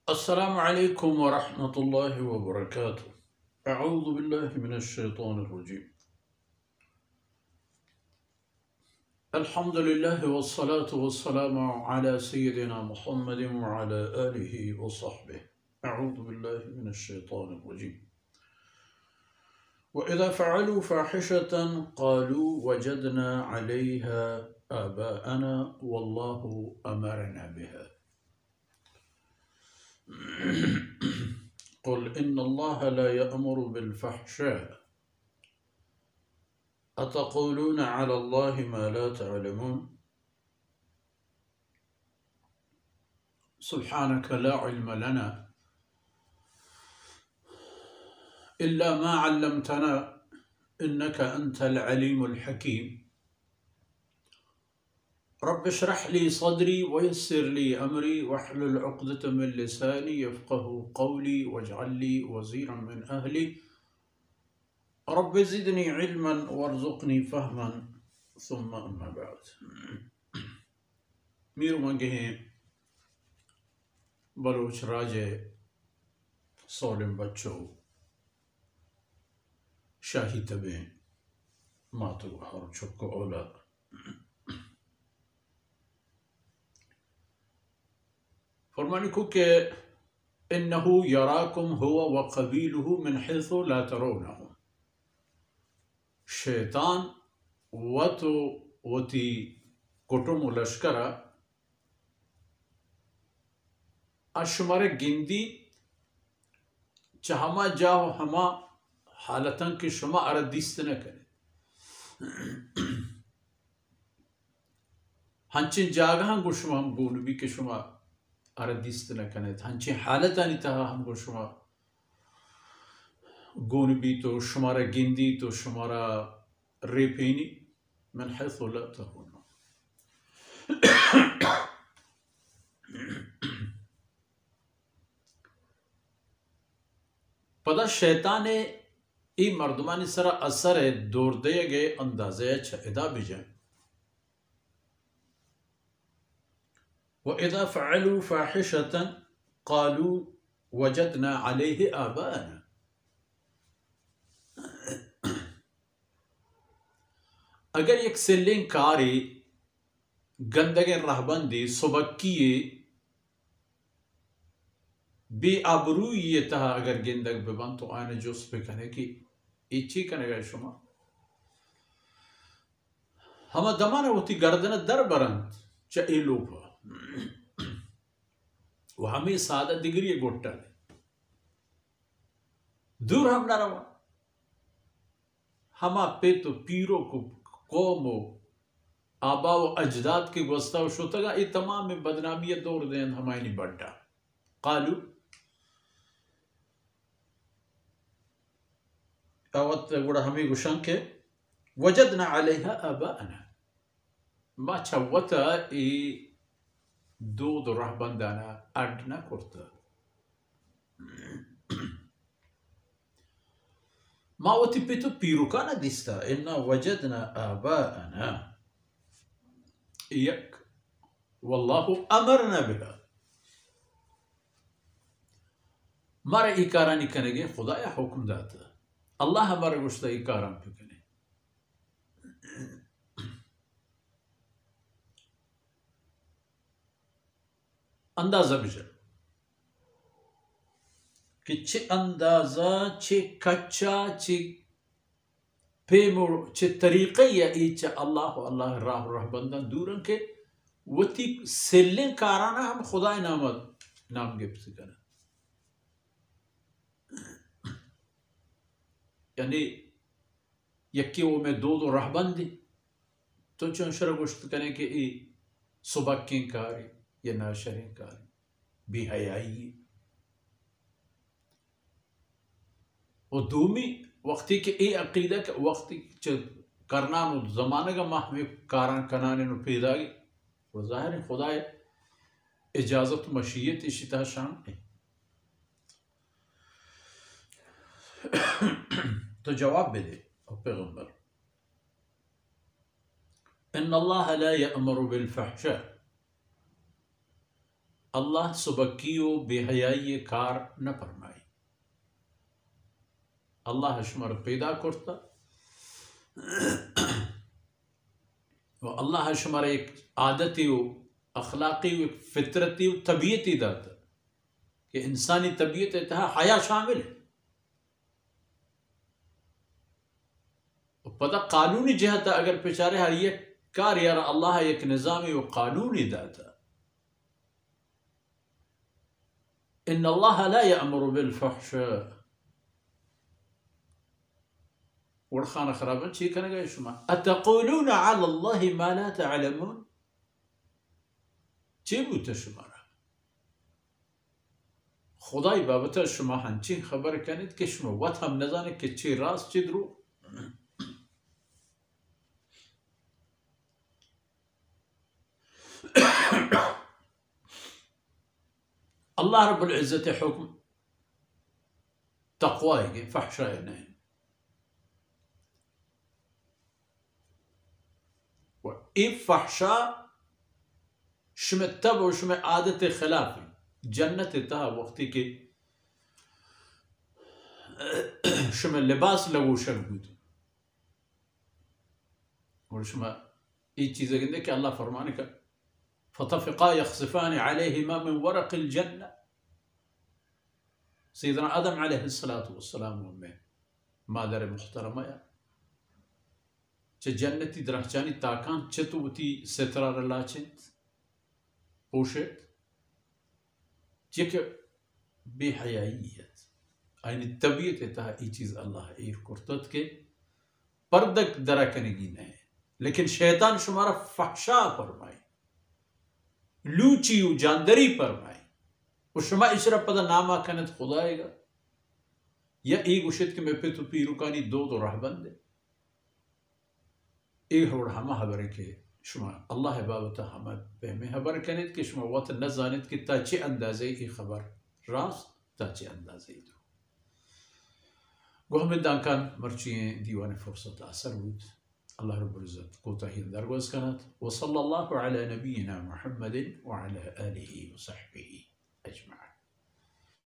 अस्सलामु अलैकुम वरहमतुल्लाहि वबरकातुह। अऊज़ु बिल्लाहि मिनश शैतानिर रजीम। अल्हम्दुलिल्लाहि वस्सलातु वस्सलामु अला सय्यिदिना मुहम्मदिन व अला आलिहि व सहबिहि। अऊज़ु बिल्लाहि मिनश शैतानिर रजीम। व इज़ा फ़अलू फ़ाहिशतन क़ालू वजदना अलैहा आबाअना वल्लाहु अमरना बिहा। क़ुल इन्नल्लाह ला यअमुरु बिल-फ़हशाइ अतक़ूलून अलल्लाहि मा ला तअलमून। सुब्हानक ला इल्म लना इल्ला मा अल्लमतना इन्नका अंतल अलीमुल हकीम। रब्बि इश्रह ली सदरी वयस्सिर ली अमरी वहलुल उक़दतम मिन लिसानी यफ़क़हू क़ौली वजअल ली वज़ीरन मिन अहली रब्बि ज़िदनी इल्मन वरज़ुक़नी फ़हमन सुम्मा अम्मा बअद। मीरू मंगे हैं बलोच राजे सोलम बच्चों शाही तबे मातु हर छुक्को औलाद फरमानी को के इन्नहु यराकुम हुवा व क़बीलुहु मिन हैसु ला तरौनहुम। शैतान वतो वती कुटुम लश्करा अशमर गिंदी चहमा जाओ हमा हालतन के शुमा अरदिस्त न करे हंचिन जागा गुशमा हम गोन भी के शुमा अरदिस्त न कने हंचिन हालत आनी तहा हम गुशमा गोन भी तो शुमारा गिंदी तो शुमारा रेपेनी मन हैसु ला तरौनहुम। पदा शैतान ई मर्दमानी सरा असर है दौर दे गए अंदाजे छदा बिजन व इज़ा फ़अलू फ़ाहिशतन क़ालू वजदना अलैहि आबाअना। अगर एक सेलिंग कारी गंदगे रहबंदी सुबक्की बेआबरू ये तहा अगर गेंदग बेबन तो आने जो उस पे कहने की इच्छी कनेगा शुमा हम दमाना होती गर्दन दर बरंत चे लोग वो हमें सादा दिगरी गोट्टा दूर हम ना रवा हम पे तो पीरों को कौमो आबा व अजदाद के गोस्ता व शुतगा ये तमाम में बदनामी दौर दें हमारी बड्डा कालू अवत गुड़ा हमें गुशां के वजदना अलैहा आबाअना मा छवता ए दो रहबंदाना अडना करता ما وتبيتو بيروكانا ديستا إنا وجدنا آباءنا يك والله أمرنا بها مرة إيكاراني كنجي خدايا حكم داتا الله مرة وشتا إيكاران بكني अंदाजा बिजल कि चे अंदाजा चे कच्चा चे पेमोर चे तरीक़े या इच्चा अल्लाह अल्लाह राह रहबंदन दूरन के वती सेलें काराना हम खुदाई नाम गिफ्ट करना यानी यक्की वो में दो रहबंदी तो चुन शरगुश्त करें कि ई सुबक्की कारी या नाशरें कारी बेहयाई और दूमी वक्ती के ए अकीदा के वक्ती करना ज़माने का महवे कारान कनाने नु पैदा गई वो ज़ाहिर खुदा इजाज़त मशीयत इशिता शाम है। तो जवाब भी दे पैगंबर इन्नल्लाह ला यअमुरु बिल-फ़हशाइ अल्लाह सुबकियो बेहयाई कार न फरमाई। अल्लाह शुमर पैदा करता वो अल्लाह शुमर एक आदती अखलाकी फितरती तबीयती दाता कि इंसानी तबीयत तहा हया शामिल है। पता कानूनी जहत अगर बेचारे हर ये कार यार अल्लाह एक निज़ामी व कानूनी दाता। इन्न अल्लाह ला यअमुरु बिल फहशा वरखाना खराबन ची करेगा शुमा अतक़ूलून अला अल्लाहि मा ला तअलमून ची बूता शुमारा खुदाई बाबत शुमा हंची खबर कनित कि शुमा वत हम न जाने कि ची रास ची द्रू। अल्लाह रब्बुल इज़्ज़त हुक्म तक़वा है फहशा नहीं। इफ फहशा शुमे तब और शुमे आदत खिलाफी जन्नत तहा वक्ती के शुमे लिबास लगू शक और शुमा ये चीज़ें कहते कि अल्लाह फरमाने का फतफ़िक़ा यख़सिफ़ान अलैहिमा मिन वरक़िल जन्नह। सैयदना आदम अलैहिस्सलातु वस्सलाम में मादर मुहतरमा या चे जन्नती दरहचानी ताकान चतुवती सितरा रलाचित पोशेत चेक बेहयाईयत आइनी तबीयत तहा ये चीज़ अल्लाह एक कुर्तत के पर्दक दरा कनेगी नहीं। लेकिन शैतान शुमारा फहशा फरमाई लूची जानदरी फरमाई उशमा इशरा पदा नामा कनत खुदाएगा या एक उशित के मैं पे तो पीरुकानी दो राह बंदे एक होड़ हमा हबर के शुमा अल्लाह बाबत हम पे में हबर कनित कि शुमा वत न जानित कि ताचे अंदाजे की खबर रास ताचे अंदाजे दो गोहमद दाकान मर्चिए दीवान फुर्सत असर हुई अल्लाह रब्बुल इज़्ज़त कोताही दरगोज़ कनत व सल्लल्लाहु अला नबीना मुहम्मदिन व अला आलिहि व सहबिही अजमईन।